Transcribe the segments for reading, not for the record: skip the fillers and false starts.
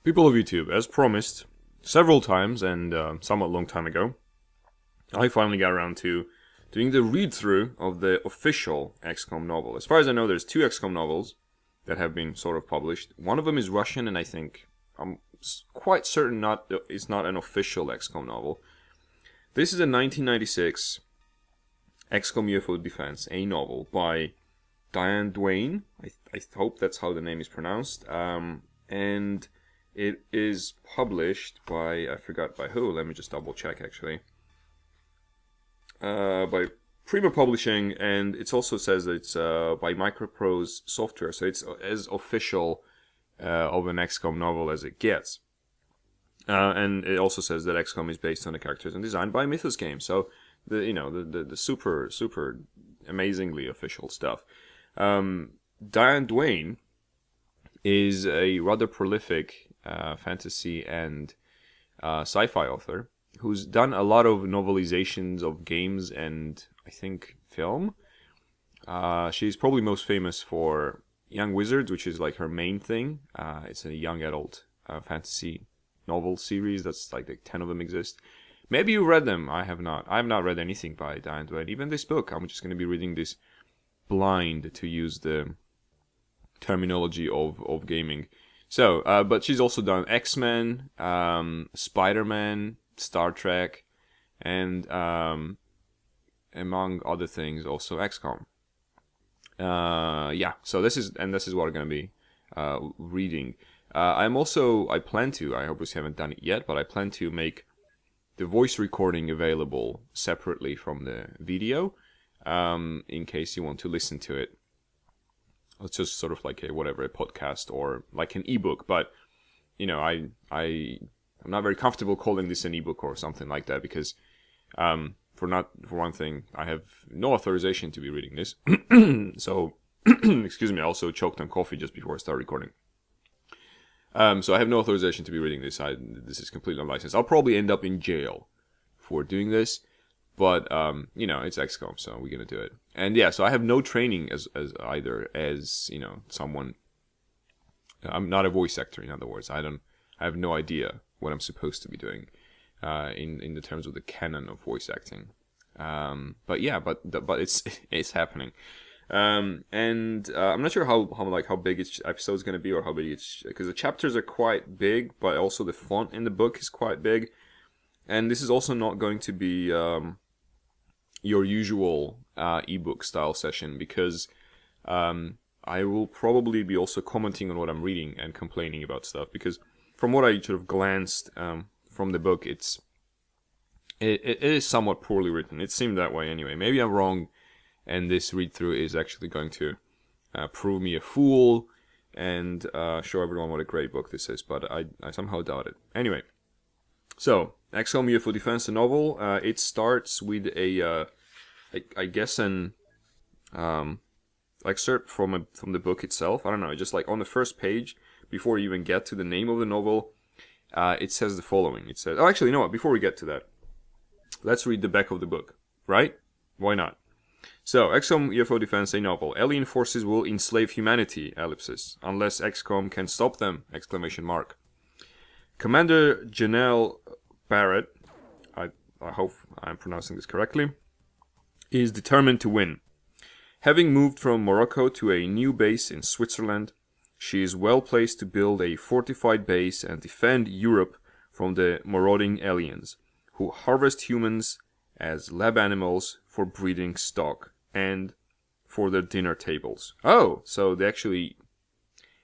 People of YouTube, as promised several times and somewhat long time ago, I finally got around to doing the read-through of the official XCOM novel. As far as I know, there's 2 XCOM novels that have been sort of published. One of them is Russian, and I'm quite certain it's not an official XCOM novel. This is a 1996 XCOM UFO Defense, a novel by Diane Duane. I hope that's how the name is pronounced. And it is published by, I forgot by who, let me just double check actually. By Prima Publishing, and it also says that it's by Microprose Software, so it's as official of an XCOM novel as it gets. And it also says that XCOM is based on the characters and designed by Mythos Games, so the super amazingly official stuff. Diane Duane is a rather prolific fantasy and sci-fi author who's done a lot of novelizations of games and, I think, film. She's probably most famous for Young Wizards, which is like her main thing. It's a young adult fantasy novel series. That's like 10 of them exist. Maybe you read them. I have not. I have not read anything by Diane Duane. Even this book, I'm just going to be reading this blind, to use the terminology of gaming. So, but she's also done X-Men, Spider-Man, Star Trek, and among other things, also XCOM. So this is what I'm going to be reading. I plan to, I obviously haven't done it yet, but I plan to make the voice recording available separately from the video, in case you want to listen to it. It's just sort of like a podcast or like an ebook, but I'm not very comfortable calling this an ebook or something like that because, for one thing, I have no authorization to be reading this. So, excuse me, I also choked on coffee just before I started recording. So I have no authorization to be reading this. This is completely unlicensed. I'll probably end up in jail for doing this, but it's XCOM, so we're gonna do it. And yeah, so I have no training as someone. I'm not a voice actor, in other words. I have no idea what I'm supposed to be doing in the terms of the canon of voice acting. But it's happening. And I'm not sure how big each episode is going to be, or how big because the chapters are quite big, but also the font in the book is quite big. And this is also not going to be your usual ebook style session, because I will probably be also commenting on what I'm reading and complaining about stuff, because from what I sort of glanced from the book, it is somewhat poorly written. It seemed that way anyway. Maybe I'm wrong, and this read-through is actually going to prove me a fool and show everyone what a great book this is, but I somehow doubt it. Anyway, so XCOM UFO Defense, the novel, it starts with an excerpt from the book itself. I don't know, just like on the first page, before you even get to the name of the novel, it says the following. It says, actually, you know what, before we get to that, let's read the back of the book, right? Why not? So, XCOM UFO Defense, a novel. Alien forces will enslave humanity, unless XCOM can stop them, ! Commander Janelle Barrett, I hope I'm pronouncing this correctly, is determined to win. Having moved from Morocco to a new base in Switzerland, she is well placed to build a fortified base and defend Europe from the marauding aliens, who harvest humans as lab animals for breeding stock and for their dinner tables. Oh, so they actually...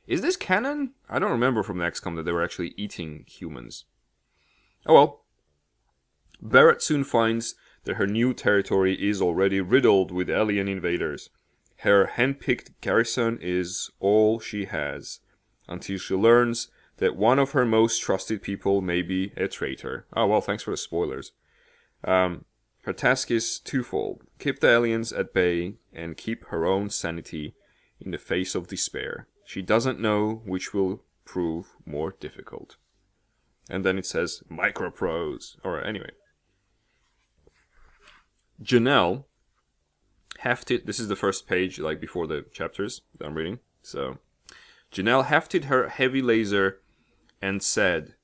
Is this canon? I don't remember from the XCOM that they were actually eating humans. Oh well. Barrett soon finds that her new territory is already riddled with alien invaders. Her hand-picked garrison is all she has, until she learns that one of her most trusted people may be a traitor. Oh well, thanks for the spoilers. Her task is twofold: keep the aliens at bay and keep her own sanity in the face of despair. She doesn't know which will prove more difficult. And then it says microprose. Alright, anyway. Janelle hefted, this is the first page, like before the chapters that I'm reading. So, Janelle hefted her heavy laser and said,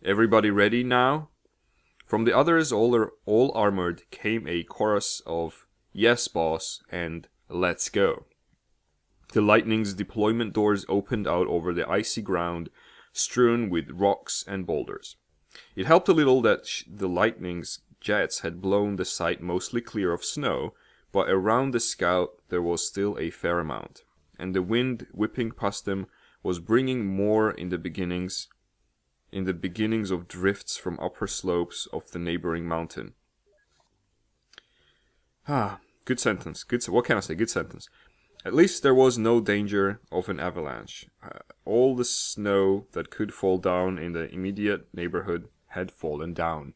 "Everybody ready now?" From the others, all armored, came a chorus of "Yes, boss," and "Let's go." The Lightning's deployment doors opened out over the icy ground, strewn with rocks and boulders. It helped a little that the Lightning's jets had blown the site mostly clear of snow, but around the Scout there was still a fair amount, and the wind whipping past them was bringing more in the beginnings of drifts from upper slopes of the neighboring mountain. Good sentence. What can I say? Good sentence. At least there was no danger of an avalanche. All the snow that could fall down in the immediate neighborhood had fallen down.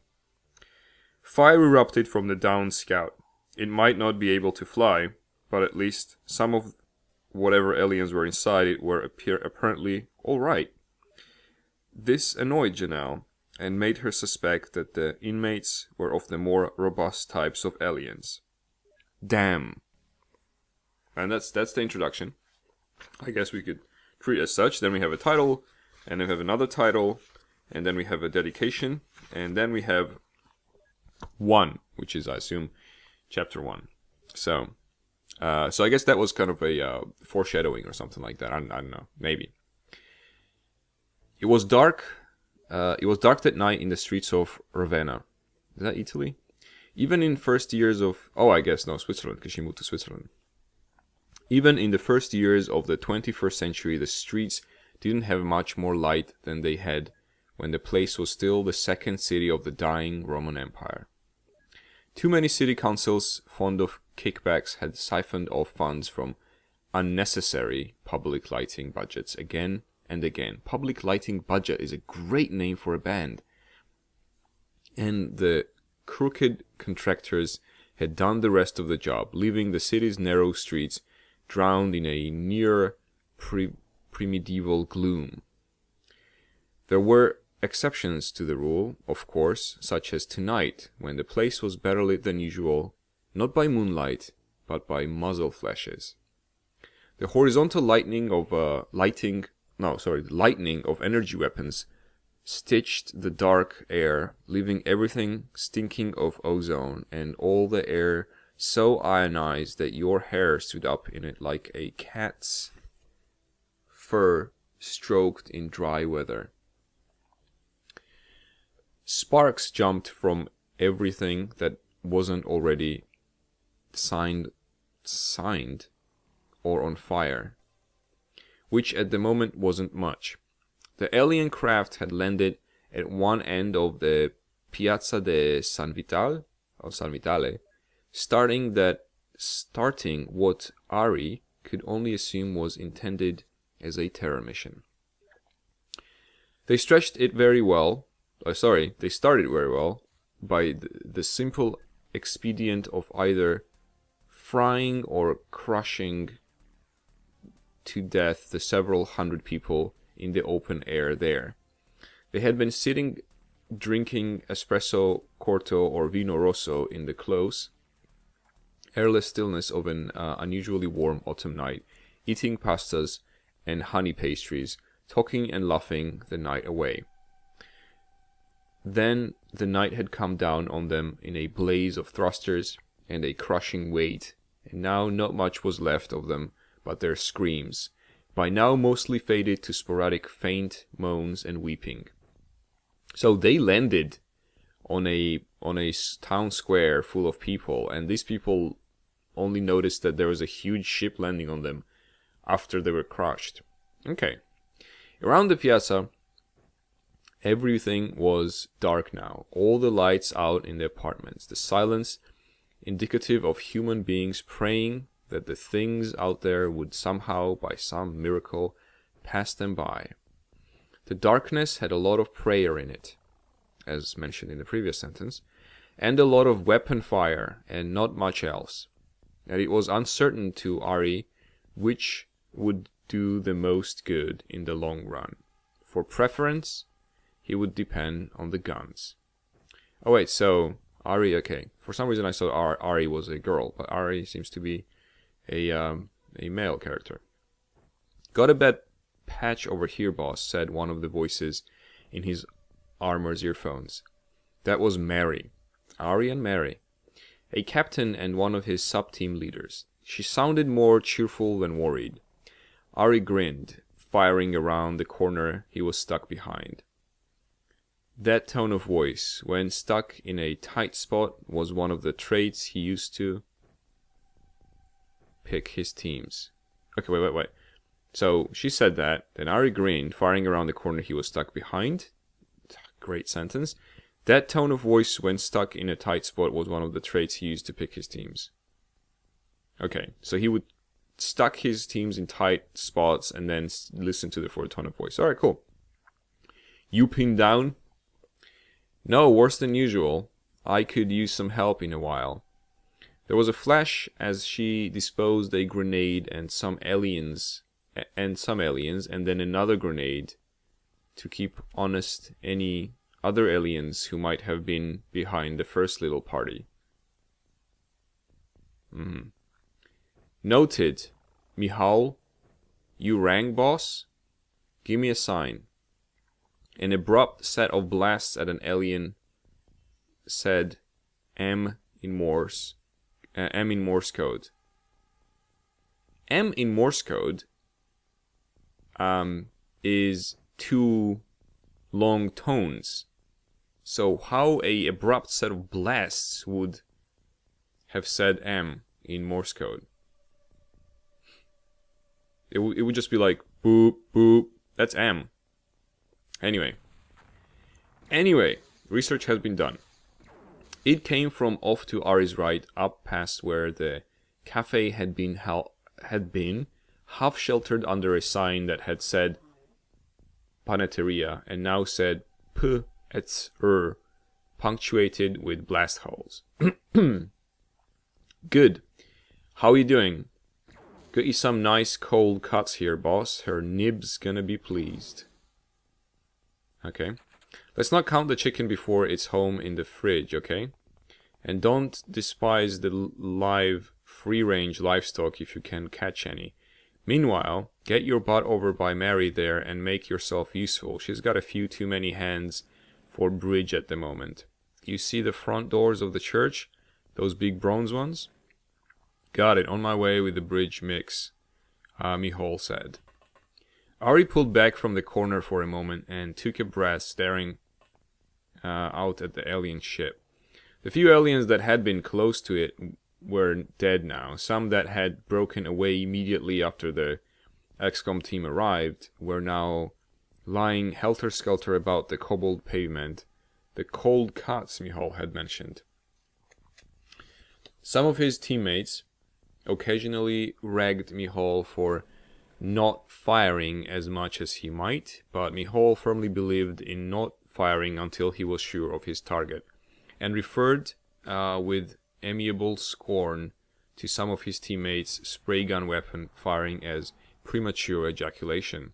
Fire erupted from the downed Scout. It might not be able to fly, but at least some of whatever aliens were inside it were apparently alright. This annoyed Janelle, and made her suspect that the inmates were of the more robust types of aliens. Damn. And that's the introduction. I guess we could treat it as such. Then we have a title, and then we have another title, and then we have a dedication, and then we have 1, which is, I assume, chapter 1. So I guess that was kind of a foreshadowing or something like that. I don't know. Maybe. It was dark. It was dark that night in the streets of Ravenna. Is that Italy? Even in first years of... Oh, I guess, no, Switzerland, because she moved to Switzerland. Even in the first years of the 21st century, the streets didn't have much more light than they had when the place was still the second city of the dying Roman Empire. Too many city councils, fond of kickbacks, had siphoned off funds from unnecessary public lighting budgets again and again. Public lighting budget is a great name for a band. And the crooked contractors had done the rest of the job, leaving the city's narrow streets drowned in a near pre-medieval gloom. There were exceptions to the rule, of course, such as tonight, when the place was better lit than usual, not by moonlight, but by muzzle flashes. The horizontal lightning of energy weapons stitched the dark air, leaving everything stinking of ozone, and all the air so ionized that your hair stood up in it like a cat's fur stroked in dry weather. Sparks jumped from everything that wasn't already signed or on fire, which at the moment wasn't much. The alien craft had landed at one end of the Piazza de San Vitale, starting what Ari could only assume was intended as a terror mission. They started very well by the simple expedient of either frying or crushing to death the several hundred people in the open air there. They had been sitting drinking espresso corto or vino rosso in the close, airless stillness of an unusually warm autumn night, eating pastas and honey pastries, talking and laughing the night away. Then the night had come down on them in a blaze of thrusters and a crushing weight, and now not much was left of them but their screams, by now mostly faded to sporadic faint moans and weeping. So they landed on a town square full of people, and these people only noticed that there was a huge ship landing on them after they were crushed. Okay. Around the piazza, everything was dark now. All the lights out in the apartments. The silence, indicative of human beings praying that the things out there would somehow, by some miracle, pass them by. The darkness had a lot of prayer in it, as mentioned in the previous sentence, and a lot of weapon fire, and not much else. And it was uncertain to Ari which would do the most good in the long run. For preference, he would depend on the guns. Oh wait, so Ari, okay. For some reason I thought Ari was a girl, but Ari seems to be a male character. Got a bad patch over here, boss, said one of the voices, in his armor's earphones. That was Mary. Ari and Mary. A captain and one of his sub-team leaders. She sounded more cheerful than worried. Ari grinned, firing around the corner he was stuck behind. That tone of voice, when stuck in a tight spot, was one of the traits he used to pick his teams. Okay, wait. So she said that, then Ari grinned, firing around the corner he was stuck behind. Great sentence. That tone of voice when stuck in a tight spot was one of the traits he used to pick his teams. Okay, so he would stuck his teams in tight spots and then listen to the for tone of voice. Alright, cool. You pinned down? No, worse than usual. I could use some help in a while. There was a flash as she disposed a grenade and some aliens, and then another grenade to keep honest any other aliens who might have been behind the first little party. Noted. Michal, you rang, boss? Give me a sign. An abrupt set of blasts at an alien said M in Morse code. M in Morse code is two long tones. So how a abrupt set of blasts would have said M in Morse code? It would just be like boop boop. That's M. Anyway, research has been done. It came from off to Ari's right, up past where the cafe had been half sheltered under a sign that had said Paneteria and now said P et R, punctuated with blast holes. Good. How you doing? Got you some nice cold cuts here, boss. Her nib's gonna be pleased. Okay. Let's not count the chicken before it's home in the fridge, okay? And don't despise the live, free-range livestock if you can catch any. Meanwhile, get your butt over by Mary there and make yourself useful. She's got a few too many hands for bridge at the moment. You see the front doors of the church? Those big bronze ones? Got it, on my way with the bridge mix, Michal said. Ari pulled back from the corner for a moment and took a breath, staring out at the alien ship. The few aliens that had been close to it were dead now. Some that had broken away immediately after the XCOM team arrived were now lying helter-skelter about the cobbled pavement, the cold cuts Michal had mentioned. Some of his teammates occasionally ragged Michal for not firing as much as he might, but Michal firmly believed in not firing until he was sure of his target, and referred with amiable scorn to some of his teammates' spray gun weapon firing as premature ejaculation.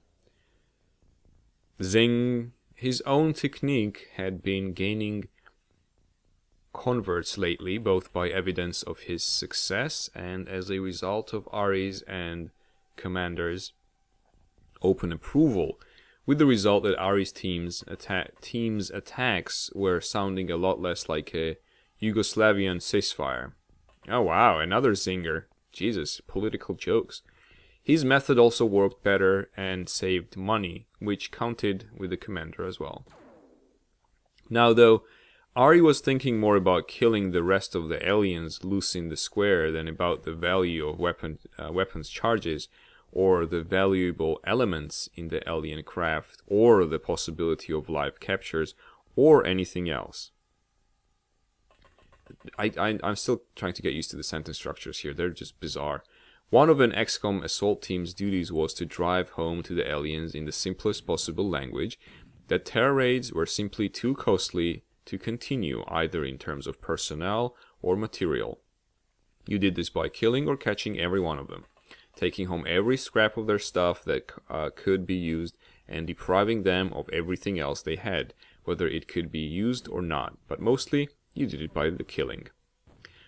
Zing! His own technique had been gaining converts lately, both by evidence of his success and as a result of Ari's and Commander's open approval, with the result that Ari's team's attacks were sounding a lot less like a Yugoslavian ceasefire. Oh wow, another zinger. Jesus, political jokes. His method also worked better and saved money, which counted with the Commander as well. Now though, Ari was thinking more about killing the rest of the aliens loose in the square than about the value of weapons charges, or the valuable elements in the alien craft, or the possibility of live captures, or anything else. I'm still trying to get used to the sentence structures here. They're just bizarre. One of an XCOM assault team's duties was to drive home to the aliens in the simplest possible language that terror raids were simply too costly to continue, either in terms of personnel or material. You did this by killing or catching every one of them, taking home every scrap of their stuff that could be used, and depriving them of everything else they had, whether it could be used or not, but mostly you did it by the killing.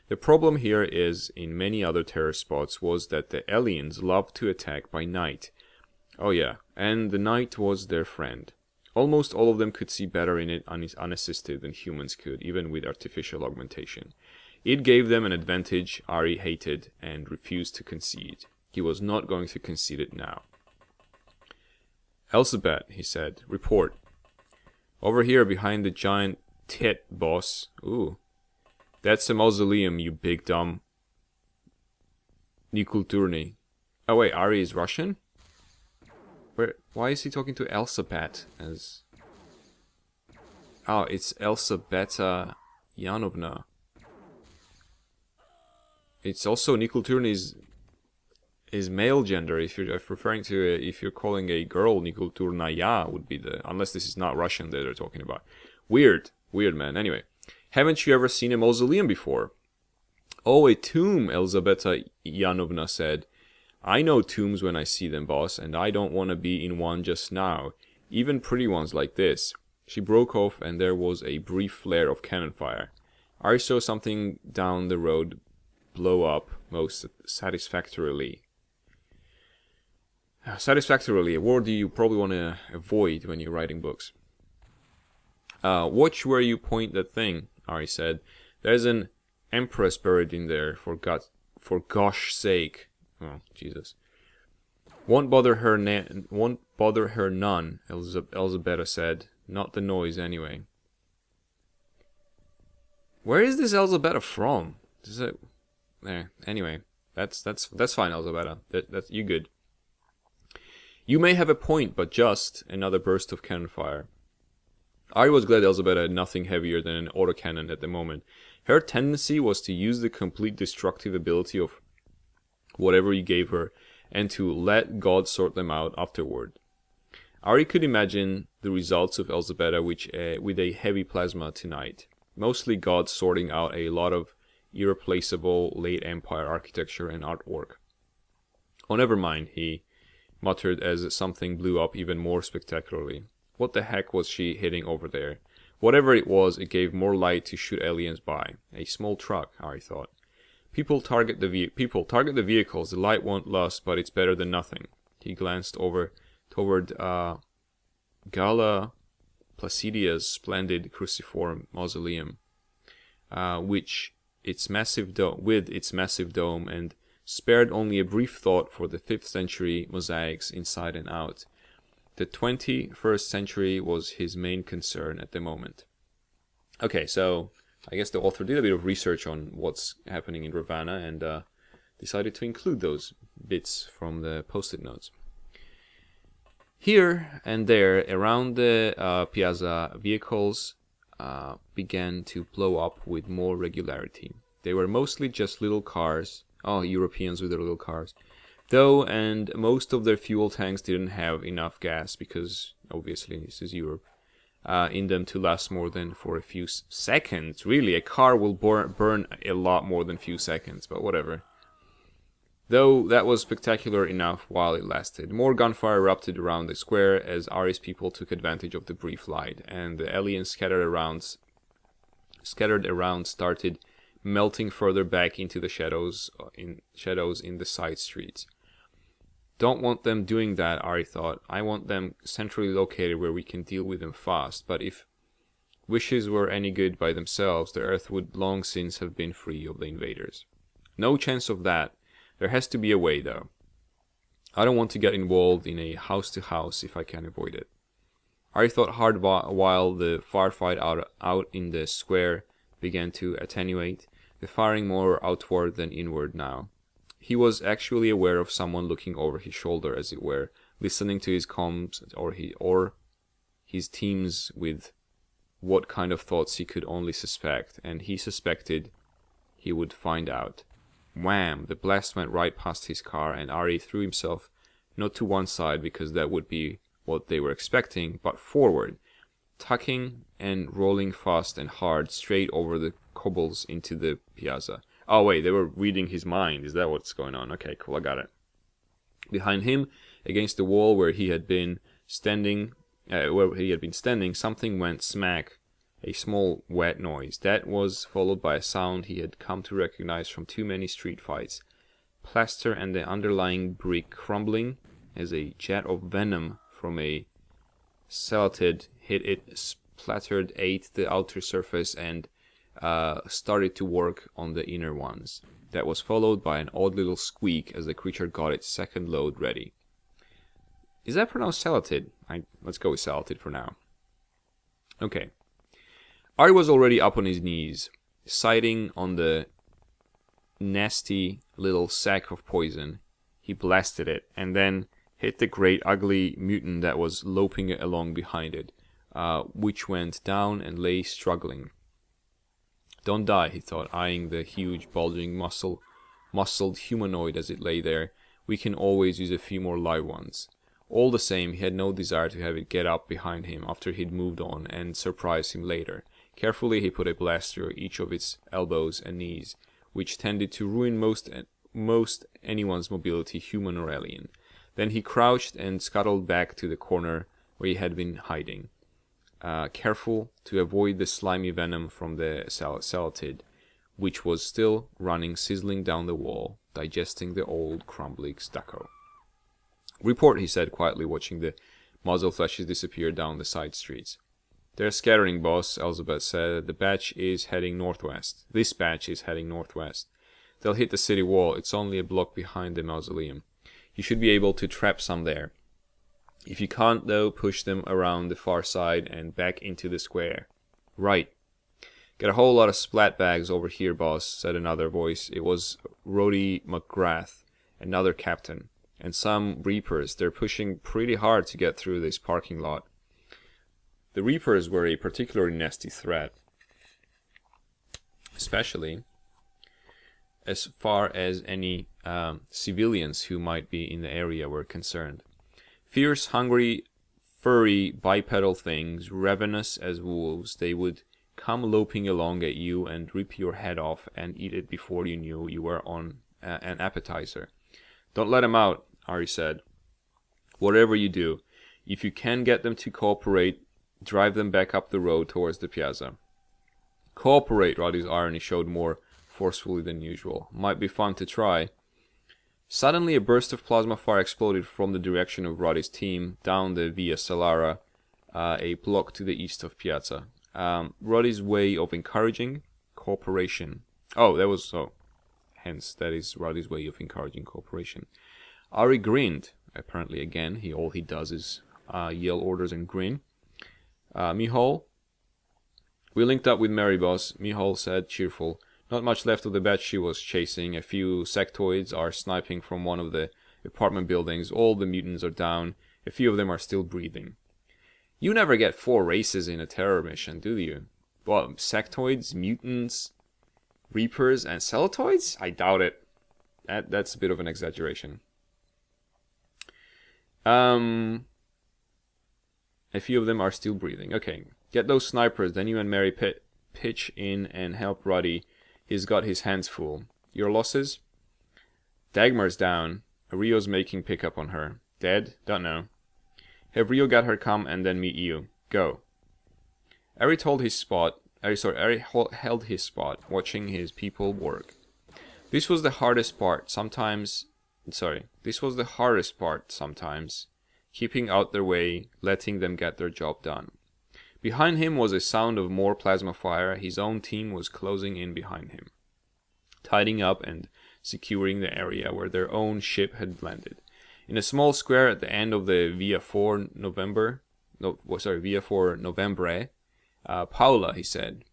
The problem here is, in many other terror spots, was that the aliens loved to attack by night. Oh yeah, and the night was their friend. Almost all of them could see better in it unassisted than humans could, even with artificial augmentation. It gave them an advantage Ari hated and refused to concede. He was not going to concede it now. Elizabeth, he said, report. Over here behind the giant tit, boss. Ooh. That's a mausoleum, you big dumb Nikulturny. Oh wait, Ari is Russian? Why is he talking to Elizabeth as... Oh, it's Elizabeta Yanovna. It's also Nikulturny is male gender. If you're referring to if you're calling a girl Nikulturnaya would be the, unless this is not Russian that they're talking about. Weird, man. Anyway, haven't you ever seen a mausoleum before? Oh, a tomb, Elizabeta Yanovna said. I know tombs when I see them, boss, and I don't want to be in one just now. Even pretty ones like this. She broke off, and there was a brief flare of cannon fire. Ari saw something down the road blow up most satisfactorily. Satisfactorily, a word you probably want to avoid when you're writing books. Watch where you point that thing, Ari said. There's an empress buried in there, for gosh sake. Oh, Jesus. Won't bother her none, Elizabeth said. Not the noise, anyway. Where is this Elizabeth from? Is it... There. Anyway, that's fine, Elizabeth. That's you good. You may have a point, but just another burst of cannon fire. Ari was glad Elizabeth had nothing heavier than an autocannon at the moment. Her tendency was to use the complete destructive ability of whatever you gave her, and to let God sort them out afterward. Ari could imagine the results of Elzabeta with a heavy plasma tonight. Mostly God sorting out a lot of irreplaceable late Empire architecture and artwork. Oh, never mind, he muttered as something blew up even more spectacularly. What the heck was she hitting over there? Whatever it was, it gave more light to shoot aliens by. A small truck, Ari thought. People target the vehicles. The light won't last, but it's better than nothing. He glanced over toward Gala Placidia's splendid cruciform mausoleum, with its massive dome, and spared only a brief thought for the 5th century mosaics inside and out. The 21st century was his main concern at the moment. Okay, so I guess the author did a bit of research on what's happening in Ravenna and decided to include those bits from the post-it notes. Here and there around the piazza, vehicles began to blow up with more regularity. They were mostly just little cars. Oh, Europeans with their little cars. Though, and most of their fuel tanks didn't have enough gas because, obviously, this is Europe, in them to last more than for a few seconds. Really, a car will burn a lot more than few seconds, but whatever. Though that was spectacular enough while it lasted. More gunfire erupted around the square as Ari's people took advantage of the brief light, and the aliens scattered around started melting further back into the shadows in the side streets. Don't want them doing that, Ari thought. I want them centrally located where we can deal with them fast. But if wishes were any good by themselves, the Earth would long since have been free of the invaders. No chance of that. There has to be a way, though. I don't want to get involved in a house-to-house if I can avoid it. Ari thought hard while the firefight out in the square began to attenuate, the firing more outward than inward now. He was actually aware of someone looking over his shoulder, as it were, listening to his comms or his teams with what kind of thoughts he could only suspect, and he suspected he would find out. Wham! The blast went right past his car, and Ari threw himself not to one side because that would be what they were expecting, but forward, tucking and rolling fast and hard straight over the cobbles into the piazza. Oh wait, they were reading his mind. Is that what's going on? Okay, cool, I got it. Behind him, against the wall where he had been standing, something went smack. A small wet noise. That was followed by a sound he had come to recognize from too many street fights. Plaster and the underlying brick crumbling as a jet of venom from a Celatid hit it, splattered, ate the outer surface, and started to work on the inner ones. That was followed by an odd little squeak as the creature got its second load ready. Is that pronounced Celatid? Let's go with Celatid for now. Okay. Ari was already up on his knees, sighting on the nasty little sack of poison. He blasted it, and then hit the great ugly mutant that was loping along behind it, which went down and lay struggling. Don't die, he thought, eyeing the huge, bulging, muscled humanoid as it lay there. We can always use a few more live ones. All the same, he had no desire to have it get up behind him after he'd moved on and surprise him later. Carefully, he put a blast through each of its elbows and knees, which tended to ruin most anyone's mobility, human or alien. Then he crouched and scuttled back to the corner where he had been hiding, careful to avoid the slimy venom from the Celatid, which was still running sizzling down the wall, digesting the old crumbling stucco. Report, he said, quietly watching the muzzle flashes disappear down the side streets. They're scattering, boss, Elizabeth said. The batch is heading northwest. This batch is heading northwest. They'll hit the city wall. It's only a block behind the mausoleum. You should be able to trap some there. If you can't, though, push them around the far side and back into the square. Right. Get a whole lot of splat bags over here, boss, said another voice. It was Rhodey McGrath, another captain. And some Reapers. They're pushing pretty hard to get through this parking lot. The Reapers were a particularly nasty threat, especially as far as any civilians who might be in the area were concerned. Fierce, hungry, furry, bipedal things, ravenous as wolves, they would come loping along at you and rip your head off and eat it before you knew you were on an appetizer. Don't let them out, Ari said. Whatever you do, if you can get them to cooperate, drive them back up the road towards the piazza. Cooperate, Roddy's irony showed more forcefully than usual. Might be fun to try. Suddenly a burst of plasma fire exploded from the direction of Roddy's team down the Via Salara, a block to the east of Piazza. Roddy's way of encouraging cooperation. Hence, that is Roddy's way of encouraging cooperation. Ari grinned. Apparently, again, all he does is yell orders and grin. Mihal? We linked up with Mary, boss, Mihal said, cheerful. Not much left of the batch she was chasing. A few sectoids are sniping from one of the apartment buildings. All the mutants are down. A few of them are still breathing. You never get 4 races in a terror mission, do you? Well, sectoids, mutants, Reapers, and Celatoids? I doubt it. That's a bit of an exaggeration. A few of them are still breathing. Okay, get those snipers, then you and Mary pitch in and help Roddy. He's got his hands full. Your losses? Dagmar's down. Rio's making pickup on her. Dead? Don't know. Have Rio got her come and then meet you. Go. Ari held his spot, watching his people work. This was the hardest part sometimes, keeping out their way, letting them get their job done. Behind him was a sound of more plasma fire. His own team was closing in behind him, tidying up and securing the area where their own ship had landed. In a small square at the end of the Via 4 Novembre, Paula, he said.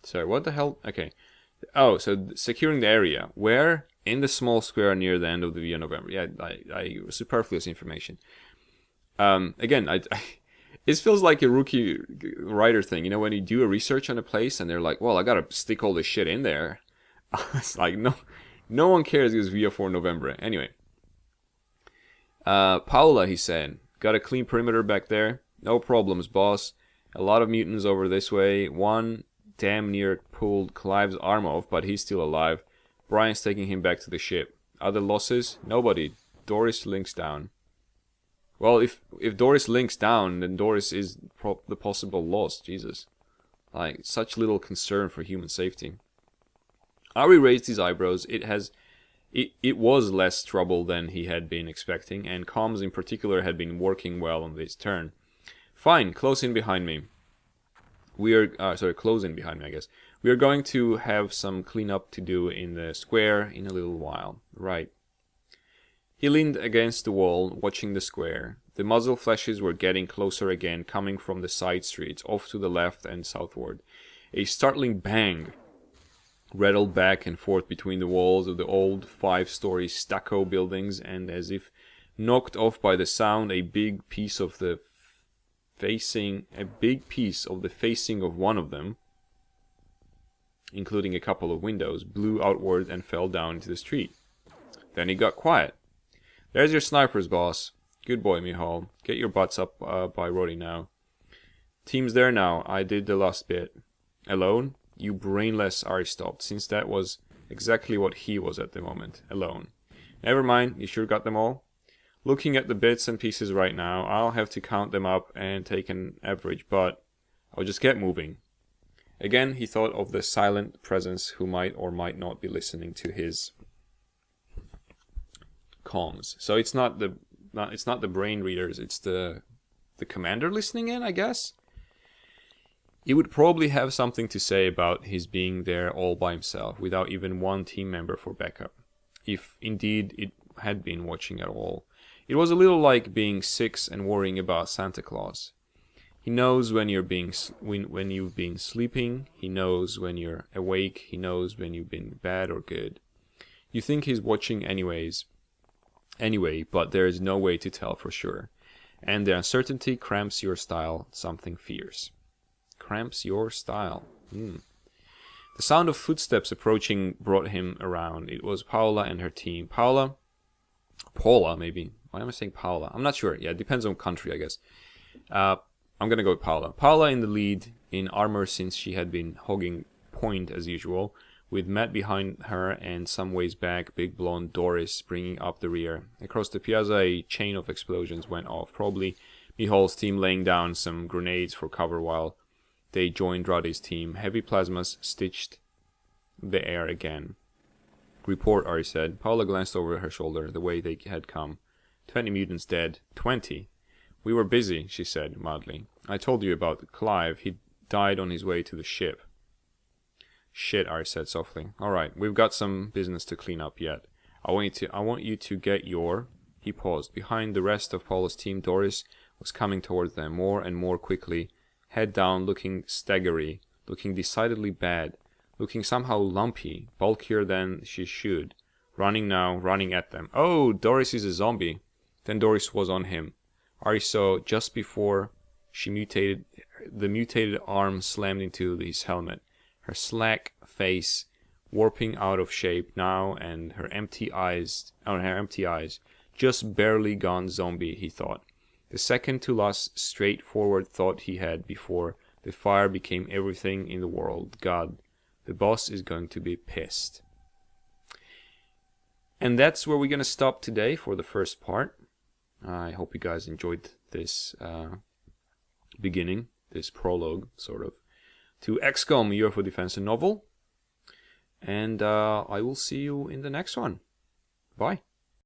Sorry, what the hell? Okay. Oh, so securing the area. Where? In the small square near the end of the Via Novembre. Yeah, I superfluous information. Again, it feels like a rookie writer thing. You know, when you do a research on a place and they're like, well, I gotta stick all this shit in there. It's like, no one cares because Via 4 Novembre. Anyway. Paula, he said. Got a clean perimeter back there? No problems, boss. A lot of mutants over this way. One damn near pulled Clive's arm off, but he's still alive. Brian's taking him back to the ship. Other losses? Nobody. Doris links down. Well, if Doris links down, then Doris is the possible loss. Jesus. Like, such little concern for human safety. Ari raised his eyebrows. It has It was less trouble than he had been expecting, and comms in particular had been working well on this turn. Fine, close in behind me. We are, close in behind me, I guess. We are going to have some cleanup to do in the square in a little while. Right. He leaned against the wall, watching the square. The muzzle flashes were getting closer again, coming from the side streets, off to the left and southward. A startling bang rattled back and forth between the walls of the old 5-story stucco buildings, and as if knocked off by the sound, a big piece of the facing of one of them, including a couple of windows, blew outward and fell down into the street. Then he got quiet. There's your snipers, boss. Good boy, Mihal. Get your butts up by Roddy now. Team's there now. I did the last bit. Alone? You brainless Aristopt, since that was exactly what he was at the moment. Alone. Never mind, you sure got them all? Looking at the bits and pieces right now, I'll have to count them up and take an average, but I'll just get moving. Again, he thought of the silent presence who might or might not be listening to his comms. So it's not the brain readers, it's the commander listening in, I guess. He would probably have something to say about his being there all by himself, without even one team member for backup, if indeed it had been watching at all. It was a little like being 6 and worrying about Santa Claus. He knows when you've been sleeping, he knows when you're awake, he knows when you've been bad or good. You think he's watching anyway, but there is no way to tell for sure. And the uncertainty cramps your style something fierce. Cramps your style. The sound of footsteps approaching brought him around. It was Paula and her team. Paula, maybe. Why am I saying Paula? I'm not sure. Yeah, it depends on country, I guess. I'm going to go with Paula. Paula in the lead in armor, since she had been hogging point as usual, with Matt behind her and some ways back, big blonde Doris bringing up the rear. Across the piazza, a chain of explosions went off. Probably Mihal's team laying down some grenades for cover while they joined Roddy's team. Heavy plasmas stitched the air again. Report, Ari said. Paula glanced over her shoulder, the way they had come. 20 mutants dead. 20? We were busy, she said mildly. I told you about Clive. He died on his way to the ship. Shit, Ari said softly. Alright, we've got some business to clean up yet. I want you to get your... He paused. Behind the rest of Paula's team, Doris was coming towards them more and more quickly, head down, looking staggery, looking decidedly bad, looking somehow lumpy, bulkier than she should. Running now, running at them. Oh, Doris is a zombie. Then Doris was on him. Ari saw just before she mutated, the mutated arm slammed into his helmet. Her slack face warping out of shape now, and her empty eyes, just barely gone zombie, he thought. The second to last straightforward thought he had before the fire became everything in the world. God, the boss is going to be pissed. And that's where we're going to stop today for the first part. I hope you guys enjoyed this beginning, this prologue, sort of, to XCOM UFO Defense and Novel. And I will see you in the next one. Bye.